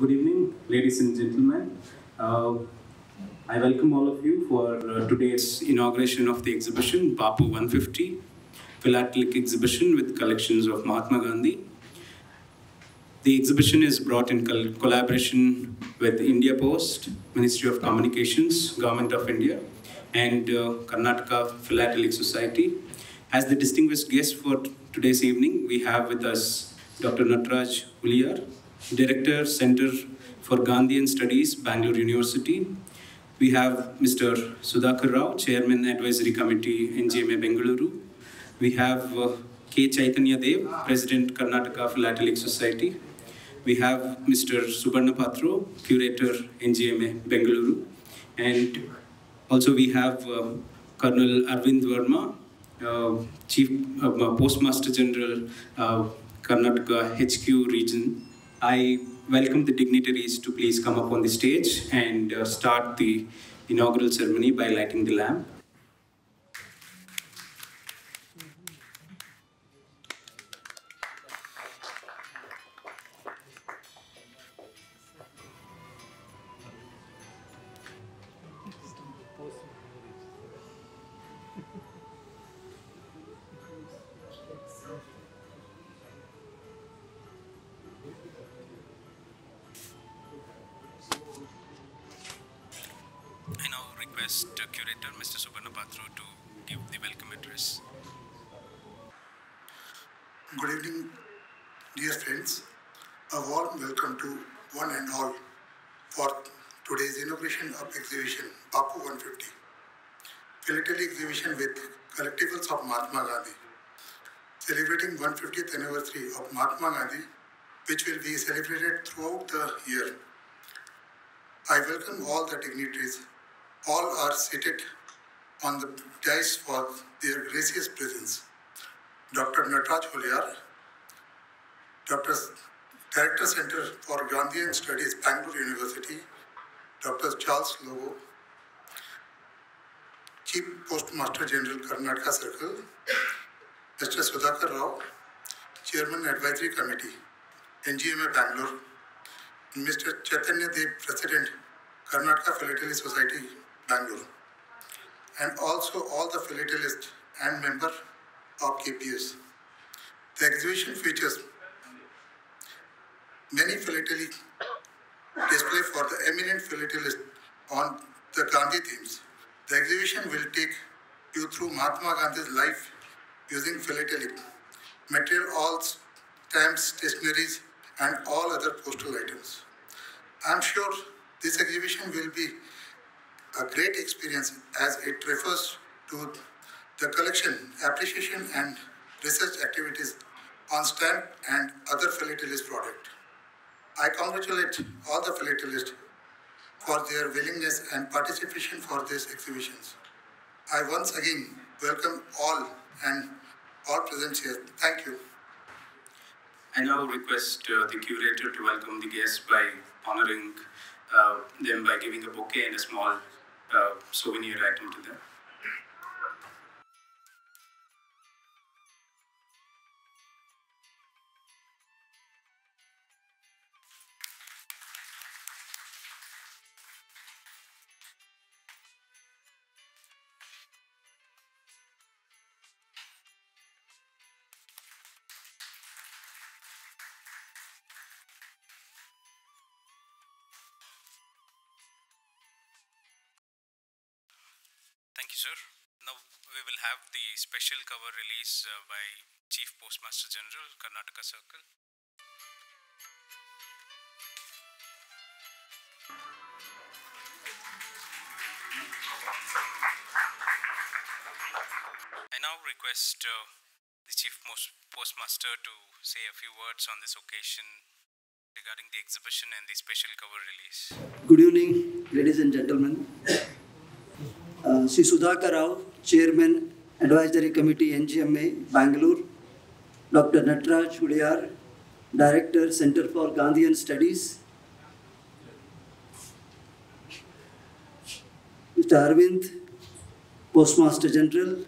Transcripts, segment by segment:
Good evening, ladies and gentlemen. I welcome all of you for today's inauguration of the exhibition, Bapu 150, Philatelic exhibition with collections of Mahatma Gandhi. The exhibition is brought in collaboration with India Post, Ministry of Communications, Government of India, and Karnataka Philatelic Society. As the distinguished guest for today's evening, we have with us Dr. Nataraj Uliyar, Director, Center for Gandhian Studies, Bangalore University. We have Mr. Sudhakar Rao, Chairman, Advisory Committee, NGMA Bengaluru. We have K. Chaitanya Dev, President, Karnataka Philatelic Society. We have Mr. Subarna Patro, Curator, NGMA Bengaluru. And also we have Colonel Arvind Verma, Chief Postmaster General, Karnataka HQ region. I welcome the dignitaries to please come up on the stage and start the inaugural ceremony by lighting the lamp. I now request Curator Mr. Subarna Patro to give the welcome address. Good evening, dear friends. A warm welcome to one and all for today's inauguration of exhibition Bapu 150, Philatelic exhibition with collectibles of Mahatma Gandhi, celebrating 150th anniversary of Mahatma Gandhi, which will be celebrated throughout the year. I welcome all the dignitaries. All are seated on the dais for their gracious presence. Dr. Nataraj Uliyar, Director Center for Gandhian Studies, Bangalore University, Dr. Charles Lobo, Chief Postmaster General, Karnataka Circle, Mr. Sudhakar Rao, Chairman Advisory Committee, NGMA Bangalore, and Mr. Chaitanya Dev, President, Karnataka Philatelic Society, Bangalore, and also all the philatelists and members of KPS. The exhibition features many philatelic display for the eminent philatelists on the Gandhi themes. The exhibition will take you through Mahatma Gandhi's life using philatelic material, all stamps, stationeries, and all other postal items. I am sure this exhibition will be a great experience as it refers to the collection, appreciation, and research activities on stamp and other philatelist products. I congratulate all the philatelists for their willingness and participation for these exhibitions. I once again welcome all and all present here. Thank you. I now request the curator to welcome the guests by honoring them by giving a bouquet and a small souvenir item to them. Thank you, sir. Now we will have the special cover release by Chief Postmaster General, Karnataka Circle. I now request the Chief Postmaster to say a few words on this occasion regarding the exhibition and the special cover release. Good evening, ladies and gentlemen. Sri Sudhakar Rao, Chairman, Advisory Committee, NGMA, Bangalore. Dr. Nataraj Uliyar, Director, Center for Gandhian Studies. Mr. Arvind, Postmaster General,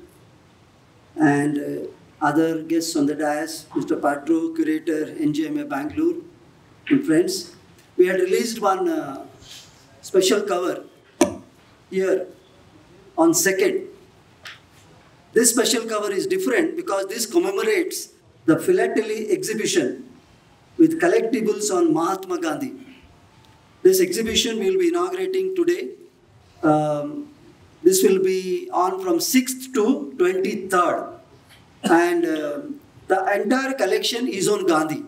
and other guests on the dais, Mr. Patro, Curator, NGMA Bangalore, and friends. we had released one special cover here on 2nd. This special cover is different because this commemorates the Philatelic Exhibition with collectibles on Mahatma Gandhi. This exhibition we will be inaugurating today. This will be on from 6th to 23rd. And the entire collection is on Gandhi.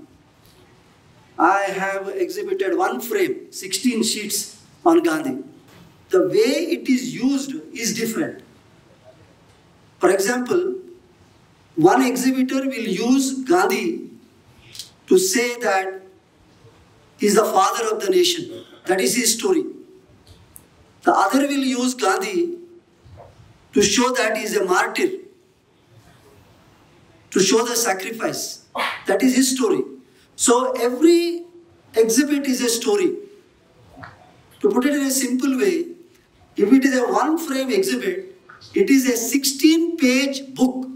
I have exhibited one frame, 16 sheets on Gandhi. The way it is used is different. For example, one exhibitor will use Gandhi to say that he is the father of the nation. That is his story. The other will use Gandhi to show that he is a martyr, to show the sacrifice. That is his story. So every exhibit is a story. To put it in a simple way, if it is a one frame exhibit, it is a 16-page book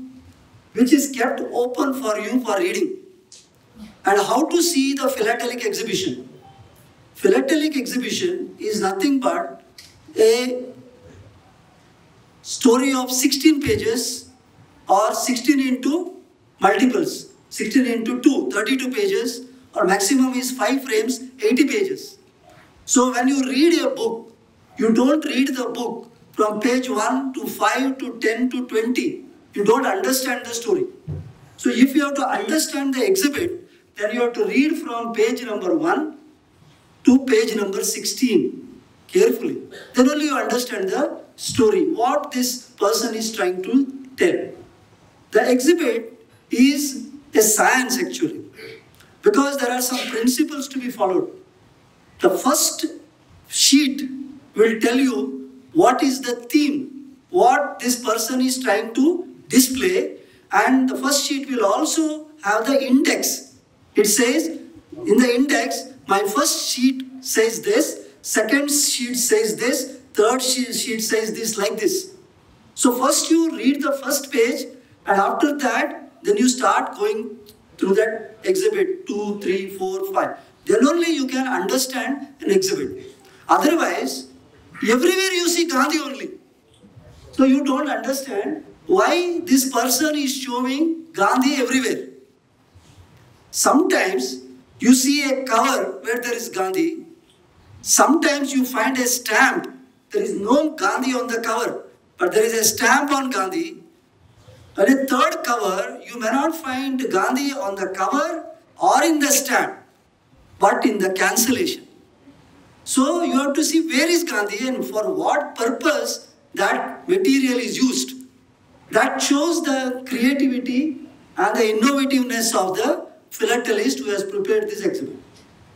which is kept open for you for reading. And how to see the Philatelic Exhibition? Philatelic Exhibition is nothing but a story of 16 pages or 16 into multiples. 16 into 2, 32 pages, or maximum is 5 frames, 80 pages. So when you read a book, you don't read the book from page 1 to 5 to 10 to 20. You don't understand the story. So if you have to understand the exhibit, then you have to read from page number 1 to page number 16 carefully. Then only you understand the story, what this person is trying to tell. The exhibit is a science actually, because there are some principles to be followed. The first sheet will tell you what is the theme, what this person is trying to display, and the first sheet will also have the index. It says in the index, my first sheet says this, second sheet says this, third sheet says this, like this. So first you read the first page, and after that then you start going through that exhibit 2, 3, 4, 5. Then only you can understand an exhibit. Otherwise, everywhere you see Gandhi only. So you don't understand why this person is showing Gandhi everywhere. Sometimes you see a cover where there is Gandhi. Sometimes you find a stamp. There is no Gandhi on the cover, but there is a stamp on Gandhi. On a third cover, you may not find Gandhi on the cover or in the stamp, but in the cancellation. So you have to see where is Gandhi and for what purpose that material is used. That shows the creativity and the innovativeness of the philatelist who has prepared this exhibit.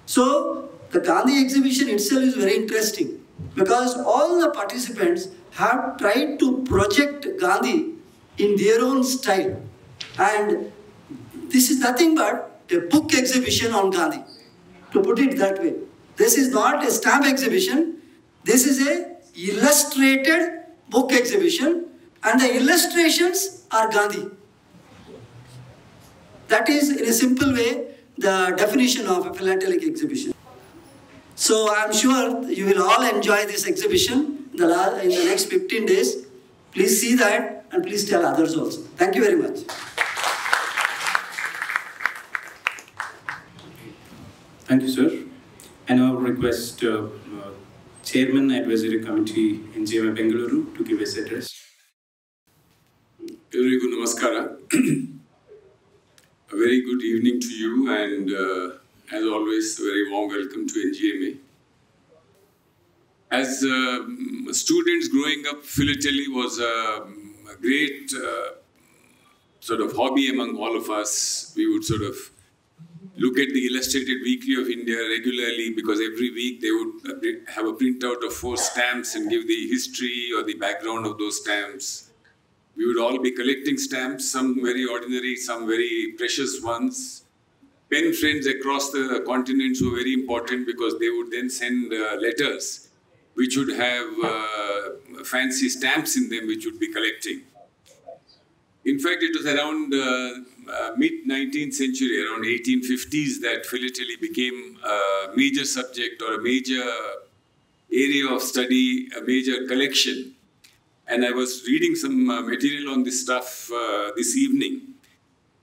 So the Gandhi exhibition itself is very interesting because all the participants have tried to project Gandhi in their own style. And this is nothing but a book exhibition on Gandhi, to put it that way. This is not a stamp exhibition. This is a illustrated book exhibition, and the illustrations are Gandhi. That is, in a simple way, the definition of a philatelic exhibition. So I am sure you will all enjoy this exhibition in the next 15 days. Please see that and please tell others also. Thank you very much. Thank you, sir. I now request Chairman Advisory Committee NGMA Bengaluru to give his address. Very good namaskara. A very good evening to you, and as always, a very warm welcome to NGMA. As students growing up, philately was a great sort of hobby among all of us. We would sort of look at the Illustrated Weekly of India regularly because every week they would have a printout of 4 stamps and give the history or the background of those stamps. We would all be collecting stamps, some very ordinary, some very precious ones. Pen friends across the continents were very important because they would then send letters which would have fancy stamps in them which would be collecting. In fact, it was around mid-19th century, around 1850s, that philately became a major subject or a major area of study, a major collection. And I was reading some material on this stuff this evening,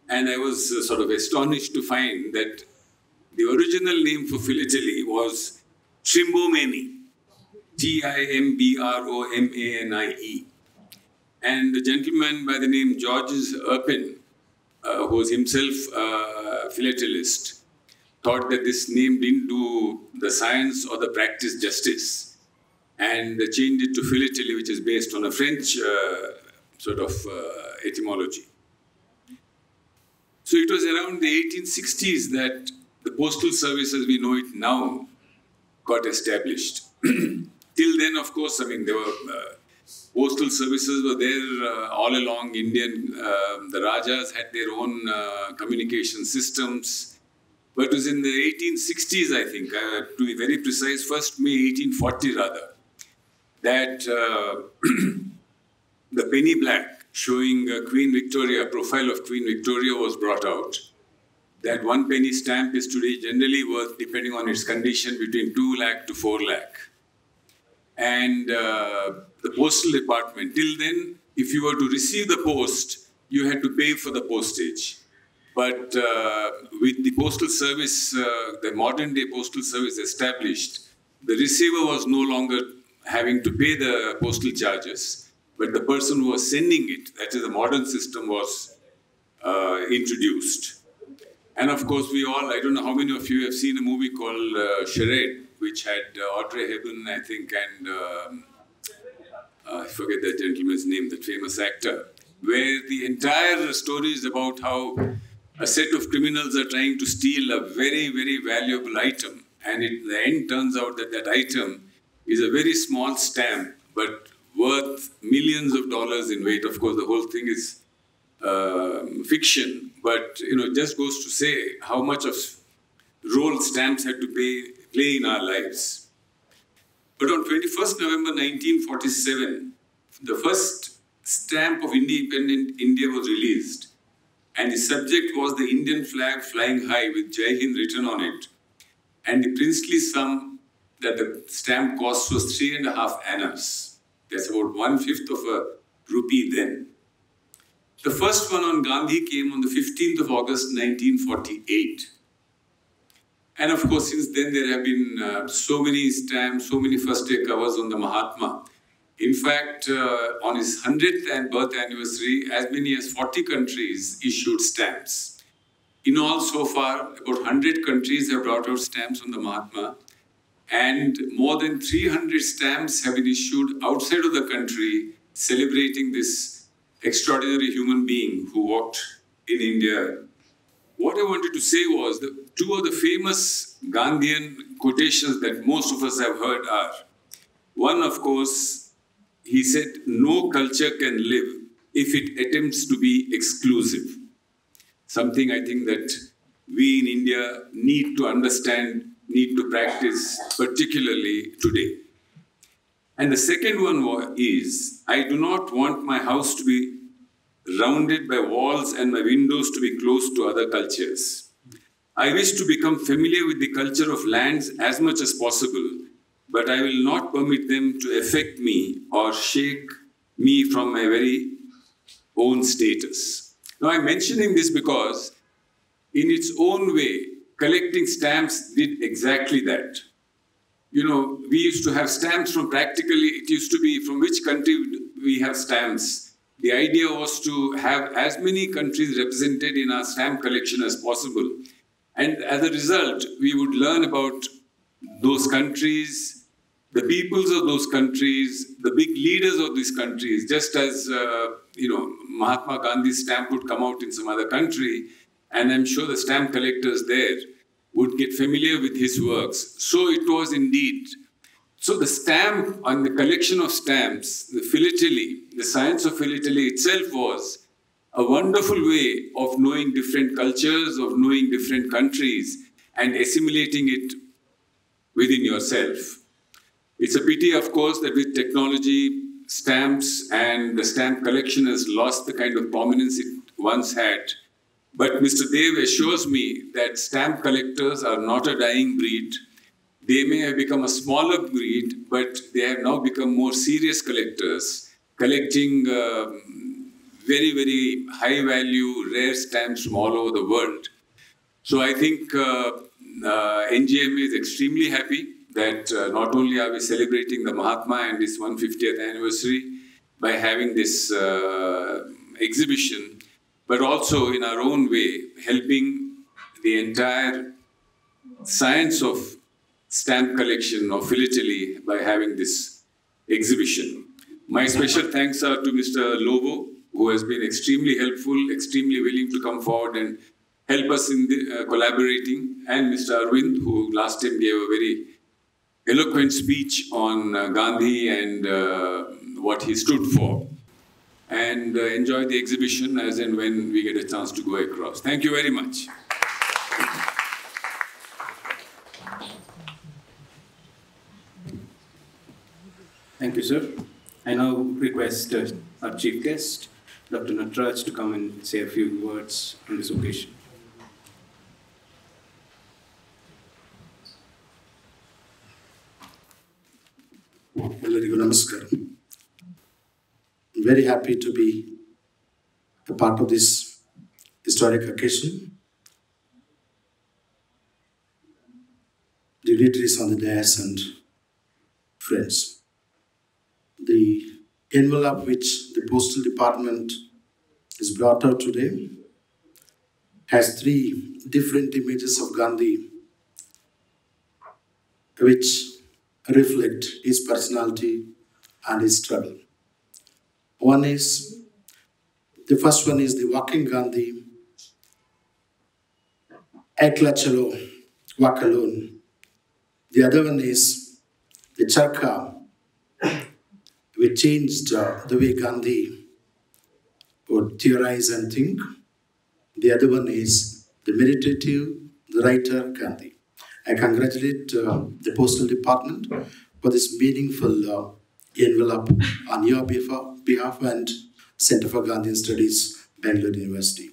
and I was sort of astonished to find that the original name for philately was Trimbomanie, Timbromanie. And a gentleman by the name Georges Urpin, who was himself a philatelist, thought that this name didn't do the science or the practice justice, and changed it to philately, which is based on a French etymology. So it was around the 1860s that the postal service as we know it now got established. Till then, of course, I mean, there were postal services were there all along. The Rajas had their own communication systems. But it was in the 1860s, I think, to be very precise, 1st May 1840 rather, that the penny black showing Queen Victoria, a profile of Queen Victoria was brought out. That 1 penny stamp is today generally worth, depending on its condition, between 2 lakh to 4 lakh. And the postal department, till then, if you were to receive the post, you had to pay for the postage. But with the postal service, the modern day postal service established, the receiver was no longer having to pay the postal charges, but the person who was sending it, that is the modern system, was introduced. And of course, we all, I don't know how many of you have seen a movie called Charade, which had Audrey Hepburn, I think, and I forget that gentleman's name, that famous actor, where the entire story is about how a set of criminals are trying to steal a very, very valuable item. And in the end turns out that that item is a very small stamp, but worth millions of dollars in weight. Of course, the whole thing is fiction, but it just goes to say how much of role stamps had to play in our lives. But on 21st November 1947, the first stamp of independent India was released, and the subject was the Indian flag flying high with Jai Hind written on it, and the princely sum that the stamp cost was 3.5 annas. That's about 1/5 of a rupee then. The first one on Gandhi came on the 15th of August 1948. And of course, since then there have been so many stamps, so many first-day covers on the Mahatma. In fact, on his 100th birth anniversary, as many as 40 countries issued stamps. In all, so far, about 100 countries have brought out stamps on the Mahatma, and more than 300 stamps have been issued outside of the country celebrating this extraordinary human being who walked in India. What I wanted to say was that two of the famous Gandhian quotations that most of us have heard are, one, of course, he said, no culture can live if it attempts to be exclusive. Something I think that we in India need to understand, need to practice, particularly today. And the second one is, I do not want my house to be rounded by walls and my windows to be close to other cultures. I wish to become familiar with the culture of lands as much as possible, but I will not permit them to affect me or shake me from my very own status. Now, I'm mentioning this because, in its own way, collecting stamps did exactly that. We used to have stamps from it used to be from which country we have stamps. The idea was to have as many countries represented in our stamp collection as possible. And as a result, we would learn about those countries, the peoples of those countries, the big leaders of these countries, just as, Mahatma Gandhi's stamp would come out in some other country, and I'm sure the stamp collectors there would get familiar with his works. So it was indeed. So the stamp and the collection of stamps, the philately, the science of philately itself was a wonderful way of knowing different cultures, of knowing different countries, and assimilating it within yourself. It's a pity, of course, that with technology, stamps and the stamp collection has lost the kind of prominence it once had. But Mr. Dev assures me that stamp collectors are not a dying breed. They may have become a smaller breed, but they have now become more serious collectors, collecting very, very high value, rare stamps from all over the world. So I think NGMA is extremely happy that not only are we celebrating the Mahatma and his 150th anniversary by having this exhibition, but also in our own way, helping the entire science of stamp collection of philately by having this exhibition. My special thanks are to Mr. Lobo, who has been extremely helpful, extremely willing to come forward and help us in the, collaborating, and Mr. Arvind, who last time gave a very eloquent speech on Gandhi and what he stood for. And enjoy the exhibition as and when we get a chance to go across. Thank you very much. Thank you, sir. I now request our chief guest, Dr. Natraj, to come and say a few words on this occasion. Everybody, namaskaram. I'm very happy to be a part of this historic occasion. Dignitaries on the dais and friends. The envelope which the Postal Department has brought out today has 3 different images of Gandhi which reflect his personality and his struggle. The first one is the walking Gandhi, Ekla Chalo, walk alone. The other one is the Charkha, which changed the way Gandhi would theorize and think. The other one is the meditative, the writer Gandhi. I congratulate the Postal Department for this meaningful envelope on your behalf and Center for Gandhian Studies, Bangalore University.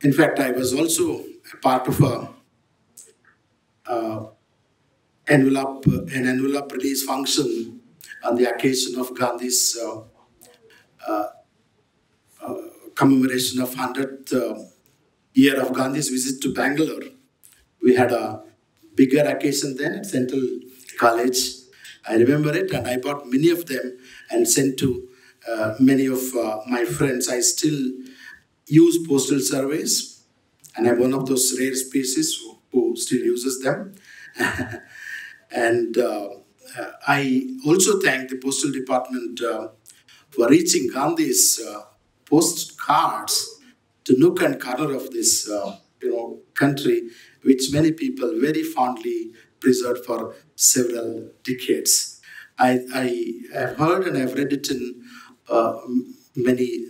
In fact, I was also a part of an envelope release function on the occasion of Gandhi's commemoration of 100th year of Gandhi's visit to Bangalore. We had a bigger occasion then at Central College. I remember it, and I bought many of them and sent to many of my friends. I still use postal surveys, and I'm one of those rare species who still uses them. And I also thank the Postal Department for reaching Gandhi's postcards to nook and corner of this country, which many people very fondly preserved for several decades. I have heard and I've read it in many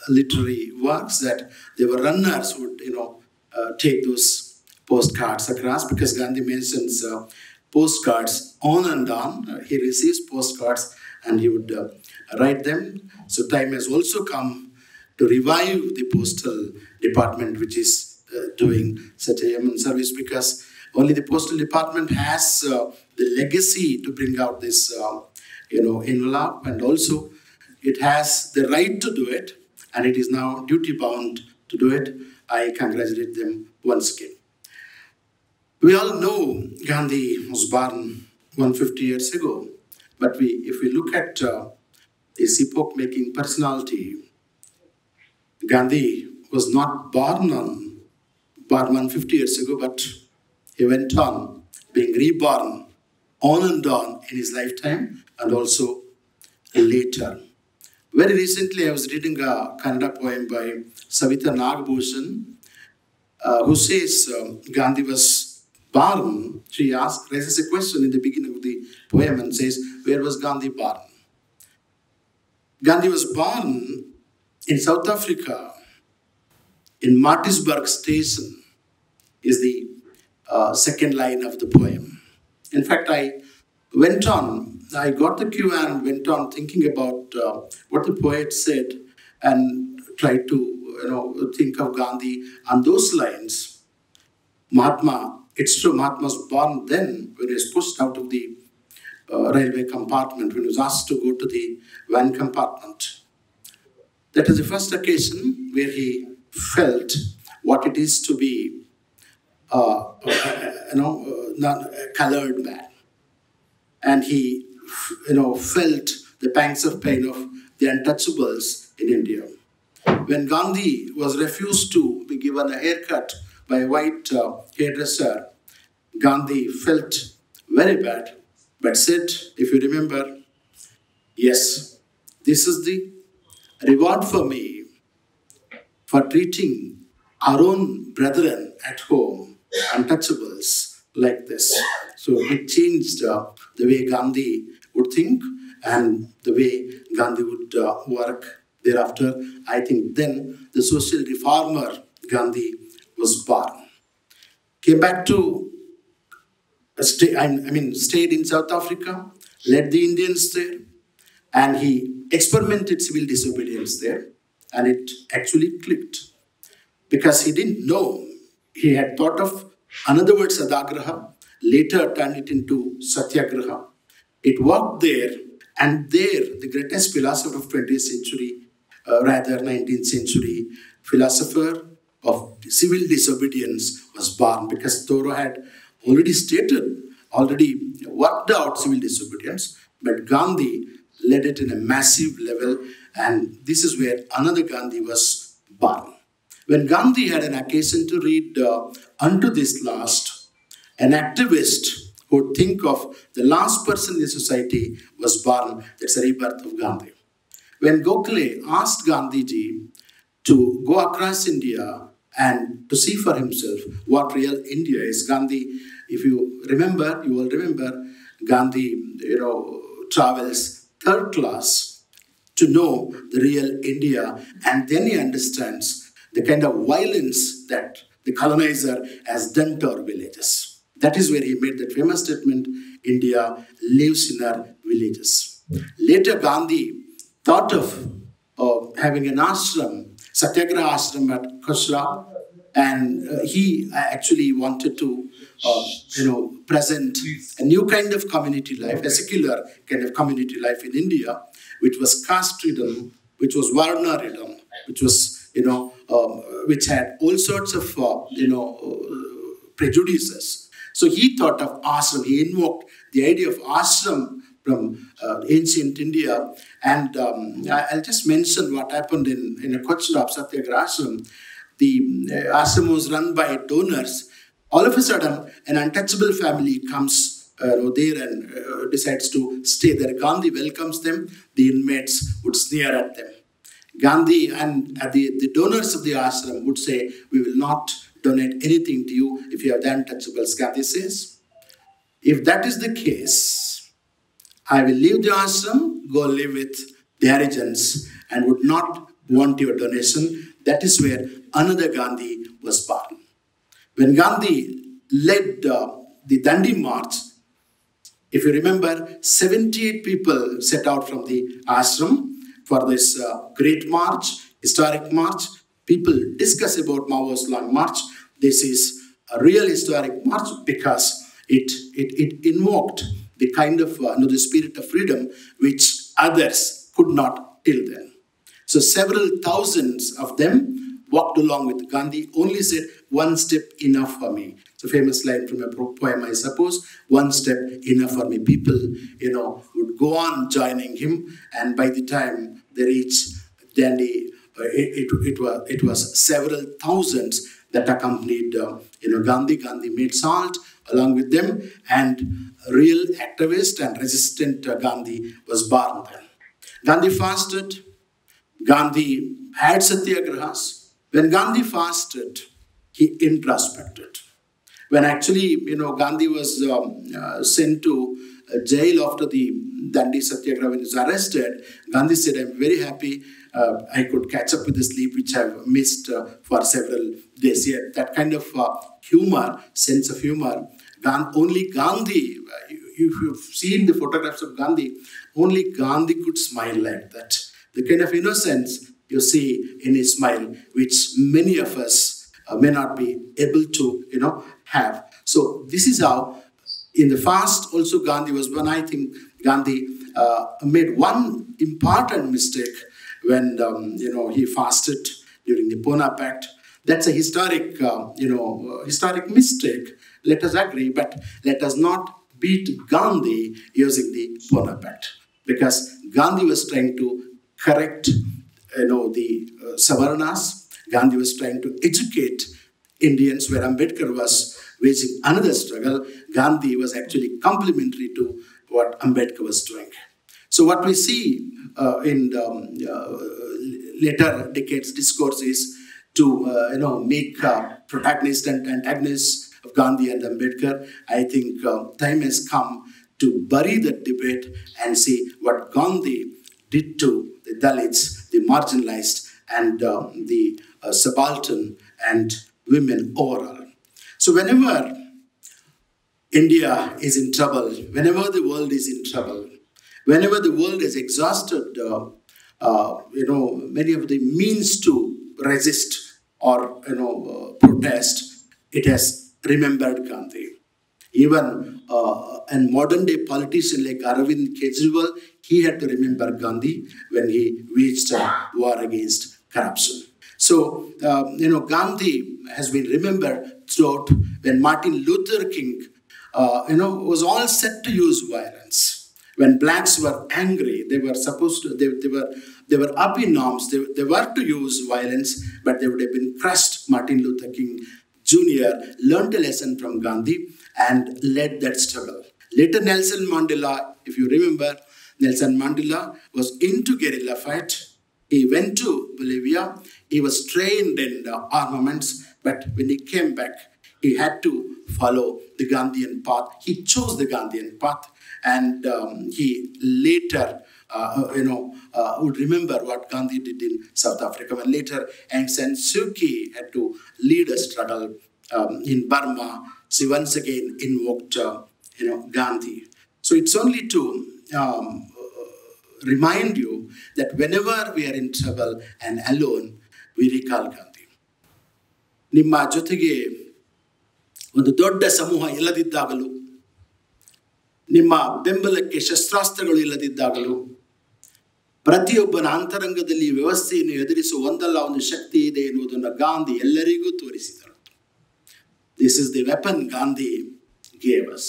literary works that there were runners who would take those postcards across, because Gandhi mentions postcards on and on. He receives postcards and he would write them. So time has also come to revive the Postal Department, which is doing such a immense service, because only the Postal Department has the legacy to bring out this envelope, and also it has the right to do it, and it is now duty bound to do it. I congratulate them once again. We all know Gandhi was born 150 years ago, but if we look at this epoch-making personality, Gandhi was not born 150 years ago, but he went on being reborn on and on in his lifetime and also later. Very recently, I was reading a Kannada poem by Savita Nagbhushan, who says Gandhi was born. She raises a question in the beginning of the poem and says, where was Gandhi born? Gandhi was born in South Africa, in Martinsburg Station, is the second line of the poem. In fact, I went on. I got the cue and went on thinking about what the poet said and tried to think of Gandhi on those lines. Mahatma, it's true, Mahatma was born then when he was pushed out of the railway compartment, when he was asked to go to the van compartment. That is the first occasion where he felt what it is to be not a colored man. And he, felt the pangs of pain of the untouchables in India. When Gandhi was refused to be given a haircut by a white hairdresser, Gandhi felt very bad, but said, if you remember, yes, this is the reward for me for treating our own brethren at home, untouchables, like this. So it changed the way Gandhi would think and the way Gandhi would work thereafter. I think then the social reformer Gandhi was born. Came back to, stayed in South Africa, led the Indians there, and he experimented civil disobedience there, and it actually clicked. Because he didn't know, he had thought of another word, Sadagraha, later turned it into Satyagraha. It worked there, and there the greatest philosopher of 20th century, 19th century, philosopher of civil disobedience was born, because Thoreau had already worked out civil disobedience, but Gandhi led it in a massive level, and this is where another Gandhi was born. When Gandhi had an occasion to read Unto This Last, an activist who would think of the last person in the society was born. That's the rebirth of Gandhi. When Gokhale asked Gandhiji to go across India and to see for himself what real India is, Gandhi, if you remember, you will remember, Gandhi, travels third class to know the real India, and then he understands the kind of violence that the colonizer has done to our villages. That is where he made that famous statement, India lives in our villages. Later, Gandhi thought of having an ashram, Satyagraha ashram at Khosra, and he actually wanted to, present a new kind of community life, a secular kind of community life in India, which was caste-ridden, which was Varna-ridden, which was, which had all sorts of, prejudices. So he thought of ashram. He invoked the idea of ashram from ancient India. And I'll just mention what happened in a Kochra Satyagraha ashram. The ashram was run by donors. All of a sudden, an untouchable family comes there and decides to stay there. Gandhi welcomes them. The inmates would sneer at them. Gandhi and the donors of the ashram would say, we will not donate anything to you if you have the untouchables. Gandhi says, if that is the case, I will leave the ashram, go live with the Harijans, and would not want your donation. That is where another Gandhi was born. When Gandhi led the Dandi March, if you remember, 78 people set out from the ashram for this great march, historic march. People discuss about Mao's long march. This is a real historic march because it invoked the kind of the spirit of freedom which others could not till then. So several thousands of them walked along with Gandhi, only said, one step enough for me. It's a famous line from a poem, I suppose. One step enough for me. People, would go on joining him, and by the time they reached Dandi, it was several thousands that accompanied Gandhi. Gandhi made salt along with them, and real activist and resistant Gandhi was born then. Gandhi fasted. Gandhi had satyagrahas. When Gandhi fasted, he introspected. When actually, Gandhi was sent to jail after the Dandi Satyagraha, when he was arrested, Gandhi said, I'm very happy I could catch up with the sleep which I've missed for several days. Yet that kind of humor, sense of humor, only Gandhi, you've seen the photographs of Gandhi, only Gandhi could smile like that. The kind of innocence you see in his smile, which many of us may not be able to, have. So this is how, in the fast, also Gandhi was one. I think Gandhi made one important mistake when, he fasted during the Pune Pact. That's a historic mistake. Let us agree, but let us not beat Gandhi using the Pune Pact, because Gandhi was trying to correct, the Savarnas. Gandhi was trying to educate Indians, where Ambedkar was waging another struggle. Gandhi was actually complementary to what Ambedkar was doing. So what we see in later decades discourse is to make protagonists and antagonists of Gandhi and Ambedkar. I think time has come to bury that debate and see what Gandhi did to the Dalits, the marginalized, and the subaltern and women overall. So whenever India is in trouble, whenever the world is in trouble, whenever the world is exhausted, many of the means to resist or protest, it has remembered Gandhi. Even a modern day politician like Arvind Kejriwal, he had to remember Gandhi when he waged a war against corruption. So, Gandhi has been remembered throughout when Martin Luther King, was all set to use violence. When blacks were angry, they were supposed to, they were up in arms, they were to use violence, but they would have been crushed. Martin Luther King Jr. learned a lesson from Gandhi and led that struggle. Later, Nelson Mandela, if you remember, Nelson Mandela was into guerrilla fight. He went to Bolivia. He was trained in armaments, but when he came back, he had to follow the Gandhian path. He chose the Gandhian path, and he later, would remember what Gandhi did in South Africa. When later Aung San Suu Kyi had to lead a struggle in Burma, she once again invoked, Gandhi. So it's only to remind you that whenever we are in trouble and alone, we recall Gandhi. ನಿಮ್ಮ ಜೊತೆಗೆ ಒಂದು ದೊಡ್ಡ ಸಮೂಹ ಇಲ್ಲದಿದ್ದಾಗಲೂ, ನಿಮ್ಮ ಬೆಂಬಲಕ್ಕೆ ಶಸ್ತ್ರಾಸ್ತ್ರಗಳು ಇಲ್ಲದಿದ್ದಾಗಲೂ, ಪ್ರತಿಯೊಬ್ಬನ ಅಂತರಂಗದಲ್ಲಿ ವ್ಯವಸ್ಥೆಯನ್ನು ಎದುರಿಸುವ ಒಂದಲ್ಲ ಒಂದು ಶಕ್ತಿ ಇದೆ ಎನ್ನುವುದನ್ನು ಗಾಂಧಿ ಎಲ್ಲರಿಗೂ ತೋರಿಸಿದರು. This is the weapon Gandhi gave us.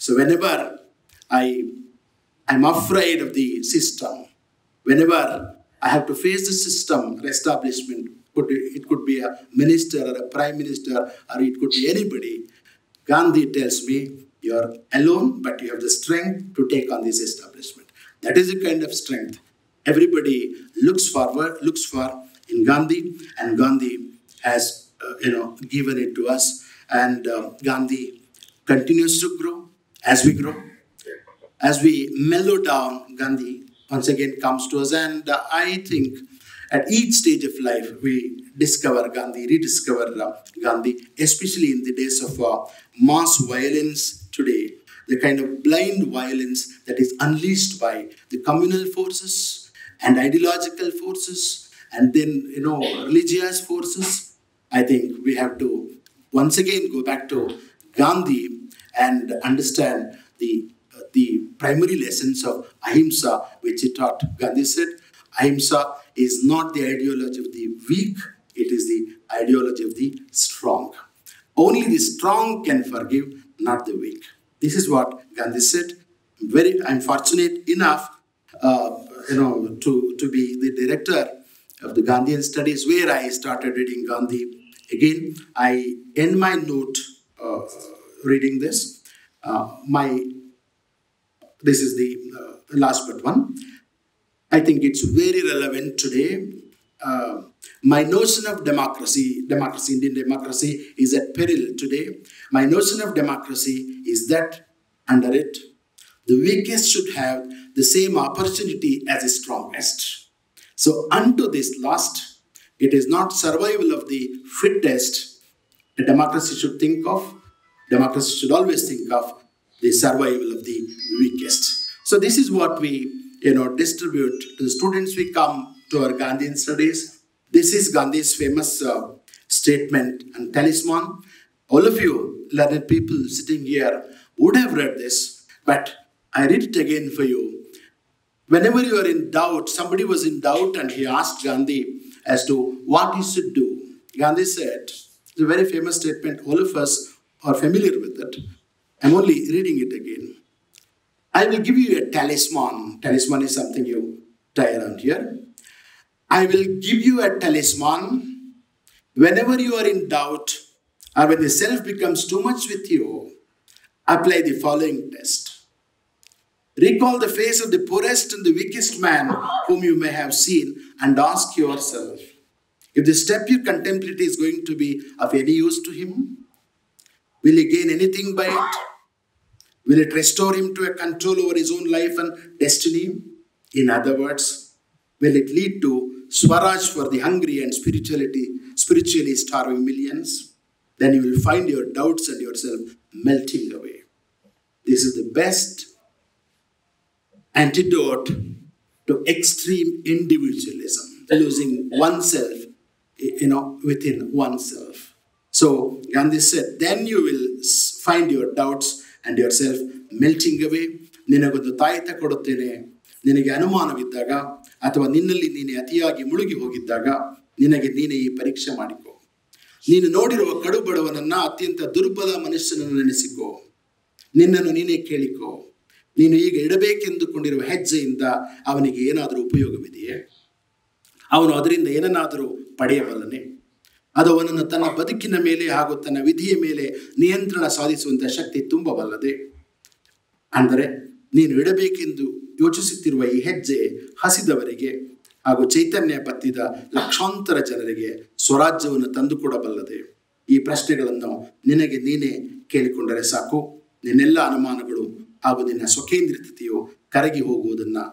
So whenever I'm afraid of the system, whenever I have to face the system establishment, it could be a minister or a prime minister, or it could be anybody, Gandhi tells me, you're alone, but you have the strength to take on this establishment. That is the kind of strength everybody looks for in Gandhi, and Gandhi has, given it to us. And Gandhi continues to grow as we grow. As we mellow down, Gandhi once again comes to us. And I think at each stage of life, we discover Gandhi, rediscover Gandhi, especially in the days of mass violence today, the kind of blind violence that is unleashed by the communal forces and ideological forces, and then, religious forces. I think we have to once again go back to Gandhi and understand the primary lessons of ahimsa, which he taught. Gandhi said, ahimsa is not the ideology of the weak, it is the ideology of the strong. Only the strong can forgive, not the weak. This is what Gandhi said. I'm fortunate enough, to be the director of the Gandhian studies, where I started reading Gandhi. Again, I end my note reading this. This is the last but one. I think it's very relevant today. My notion of democracy, Indian democracy, is at peril today. My notion of democracy is that under it, the weakest should have the same opportunity as the strongest. So unto this last, it is not survival of the fittest. A democracy should think of, democracy should always think of the survival of the weakest. So this is what we distribute to the students. We come to our Gandhian studies. This is Gandhi's famous statement and talisman. All of you learned people sitting here would have read this, but I read it again for you. Whenever you are in doubt, somebody was in doubt and he asked Gandhi as to what he should do. Gandhi said, it's a very famous statement, all of us are familiar with it. I'm only reading it again. I will give you a talisman. Talisman is something you tie around here. I will give you a talisman. Whenever you are in doubt or when the self becomes too much with you, apply the following test. Recall the face of the poorest and the weakest man whom you may have seen and ask yourself, if the step you contemplate is going to be of any use to him, will he gain anything by it? Will it restore him to a control over his own life and destiny? In other words, will it lead to Swaraj for the hungry and spiritually starving millions? Then you will find your doubts and yourself melting away. This is the best antidote to extreme individualism, losing oneself, within oneself. So Gandhi said, then you will find your doubts and yourself melting away. ನಿನಗೊಂದು ತಾಯಿತ ಕೊಡುತ್ತೇನೆ. ನಿನಗೆ ಅನುಮಾನವಿದ್ದಾಗ ಅಥವಾ ನಿನ್ನಲ್ಲಿ ನೀನೆ ಅತಿಯಾಗಿ ಮುಳುಗಿ ಹೋಗಿದ್ದಾಗ ನಿನಗೆ ನೀನೆ ಈ ಪರೀಕ್ಷೆ ಮಾಡಿಕೋ. ನೀನು ನೋಡಿರುವ ಕಡು ಬಡವನನ್ನ ಅತ್ಯಂತ ದುರ್ಬಲ ಮನುಷ್ಯನನ್ನು ನೆನೆಸಿಕೋ. ನಿನ್ನನ್ನು ನೀನೇ ಕೇಳಿಕೋ. ನೀನು ಈಗ ಇಡಬೇಕೆಂದುಕೊಂಡಿರುವ ಹೆಜ್ಜೆಯಿಂದ ಅವನಿಗೆ ಏನಾದರೂ ಉಪಯೋಗವಿದೆಯೇ? ಅವನು ಅದರಿಂದ ಏನನ್ನಾದರೂ ಪಡೆಯಬಲ್ಲನೆ? ಅದು ಅವನನ್ನು ತನ್ನ ಬದುಕಿನ ಮೇಲೆ ಹಾಗೂ ತನ್ನ ವಿಧಿಯ ಮೇಲೆ ನಿಯಂತ್ರಣ ಸಾಧಿಸುವಂಥ ಶಕ್ತಿ ತುಂಬಬಲ್ಲದೆ? ಅಂದರೆ ನೀನು ಇಡಬೇಕೆಂದು ಯೋಚಿಸುತ್ತಿರುವ ಈ ಹೆಜ್ಜೆ ಹಸಿದವರಿಗೆ ಹಾಗೂ ಚೈತನ್ಯ ಬತ್ತಿದ ಲಕ್ಷಾಂತರ ಜನರಿಗೆ ಸ್ವರಾಜ್ಯವನ್ನು ತಂದುಕೊಡಬಲ್ಲದೆ? ಈ ಪ್ರಶ್ನೆಗಳನ್ನು ನಿನಗೆ ನೀನೇ ಕೇಳಿಕೊಂಡರೆ ಸಾಕು. ನಿನ್ನೆಲ್ಲ ಅನುಮಾನಗಳು ಹಾಗೂ ನಿನ್ನ ಸ್ವಕೇಂದ್ರಿತತೆಯು ಕರಗಿ ಹೋಗುವುದನ್ನು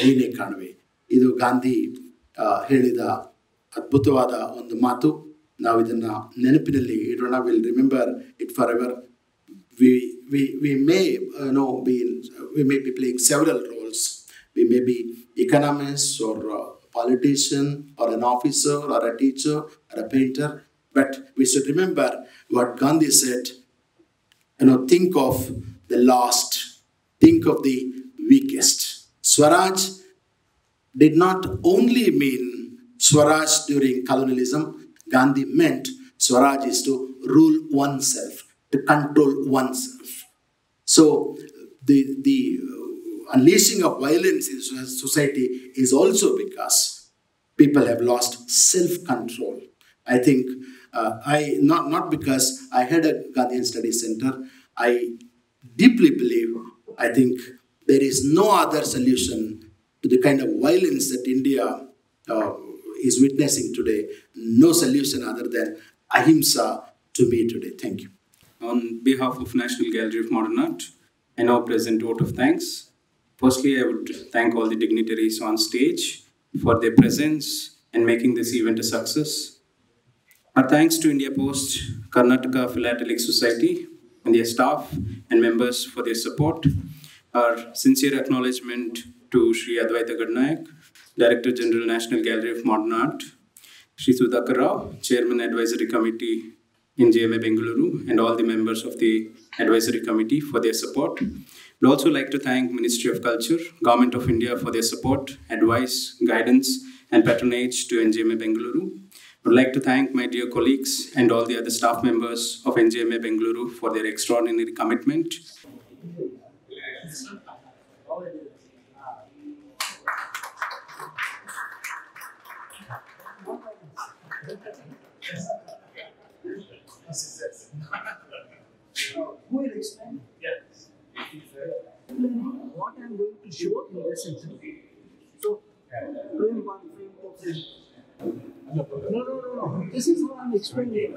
ನೀನೇ ಕಾಣುವೆ. ಇದು ಗಾಂಧಿ ಹೇಳಿದ ಅದ್ಭುತವಾದ ಒಂದು ಮಾತು. ನಾವು ಇದನ್ನು ನೆನಪಿನಲ್ಲಿ ಇಡೋಣ. Will remember it for ever. We may be playing several roles. We may be economists or a politician or an officer or a teacher or a painter, but we should remember what Gandhi said. Think of the lost, think of the weakest. Swaraj did not only mean Swaraj during colonialism. Gandhi meant Swaraj is to rule oneself, to control oneself. So the unleashing of violence in society is also because people have lost self-control. I think not because I had a Gandhian Studies Center. I deeply believe, I think there is no other solution to the kind of violence that India is witnessing today. No solution other than ahimsa to me today. Thank you. On behalf of National Gallery of Modern Art, I now present a vote of thanks. Firstly, I would thank all the dignitaries on stage for their presence and making this event a success. Our thanks to India Post, Karnataka Philatelic Society, and their staff and members for their support. Our sincere acknowledgement to Shri Advaita Gadnayak, Director General, National Gallery of Modern Art, Shri Sudhakar Rao, Chairman Advisory Committee in JMA Bengaluru, and all the members of the Advisory Committee for their support. We'd also like to thank Ministry of Culture, Government of India for their support, advice, guidance, and patronage to NGMA Bengaluru. I'd like to thank my dear colleagues and all the other staff members of NGMA Bengaluru for their extraordinary commitment. Who will explain? Yes. Explaining what I am going to show in this section. So, frame 1, frame 2, frame. No. This is what I am explaining.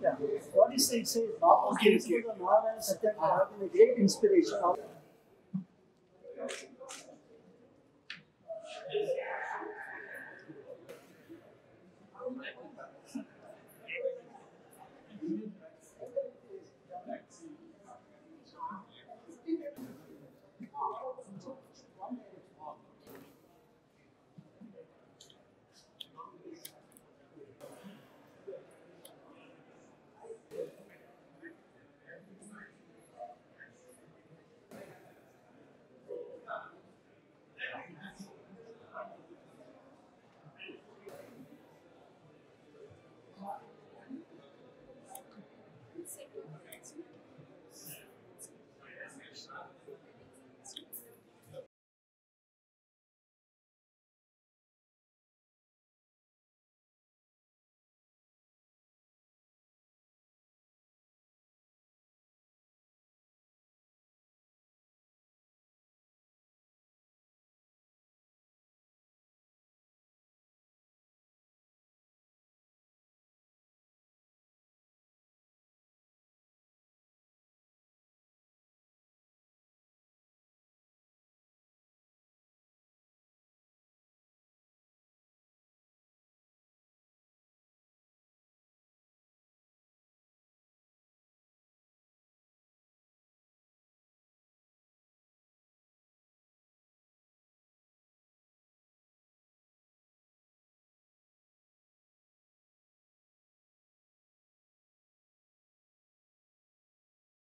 Yeah. What is it says? Okay. Satyagraha is a great inspiration of